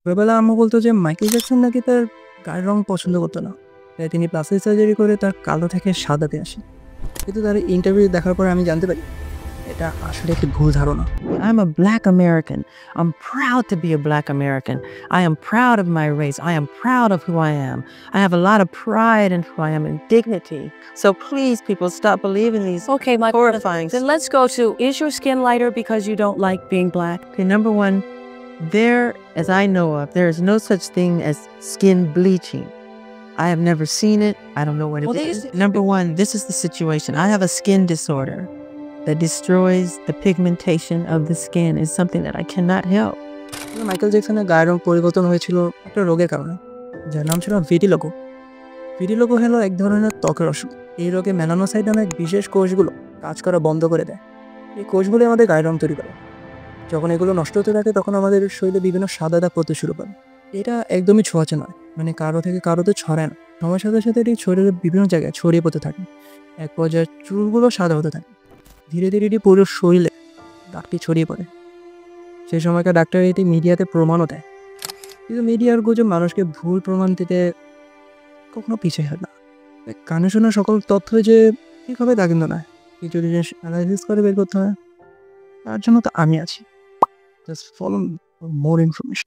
ছোটবেলায় আম্মু বলতো যে মাইকেল জ্যাকসন নাকি তার গায়ের রং পছন্দ করতো না, তাই তিনি প্লাস্টিক সার্জারি করে তার কালো থেকে সাদাতে আসেন। কিন্তু তার ইন্টারভিউ দেখার পরে আমি জানতে পারি এটা আসলে একটি ভুল ধারণা। I'm a Black American. I'm proud to be a Black American. I am proud of my race. I am proud of who I am. I have a lot of pride in who I am and dignity. So please, people, stop believing these Okay, my horrifying. Then let's go to, is your skin lighter because you don't like being black? Okay, number one, as I know of, there is no such thing as skin bleaching. I have never seen it. I don't know what it is. Number one, this is the situation. I have a skin disorder that destroys the pigmentation of the skin. It's something that I cannot help. Michael জ্যাকসনের গায়ের রং পরিবর্তন হয়েছিল একটা রোগের কারণে, যার নাম ছিল ভিটিলোগো। ভিটিলোগো হলো এক ধরনের ত্বকের অসুখ। এই রোগে মেলানোসাইট নামের বিশেষ কোষগুলো কাজ করা বন্ধ করে দেয়। এই কোষগুলো আমাদের গায়ের রং তৈরি করে। যখন এগুলো নষ্ট হতে থাকে তখন আমাদের শরীরে বিভিন্ন সাদা দাগ পড়তে শুরু করে। এটা একদমই ছোঁয়াচে নয়, মানে কারো থেকে কারোতে ছড়ায় না। সময়ের সাথে সাথে এটি শরীরের বিভিন্ন জায়গায় ছড়িয়ে পড়তে থাকে। এক পর্যায়ে চুলগুলো সাদা হতে থাকে। ধীরে ধীরে এটি পুরো শরীরে দাগটি ছড়িয়ে পড়ে। সেই সময়কার ডাক্তার এটি মিডিয়াতে প্রমাণও দেয়, কিন্তু মিডিয়ার গুজব মানুষকে ভুল প্রমাণ দিতে কখনো পিছিয়ে হয় না। কানে শোনা সকল তথ্য যে ঠিক হবে তা কিন্তু নয়। কিছু জিনিস অ্যানালাইসিস করে বের করতে হয়, তার জন্য তো আমি আছি। Just follow more information.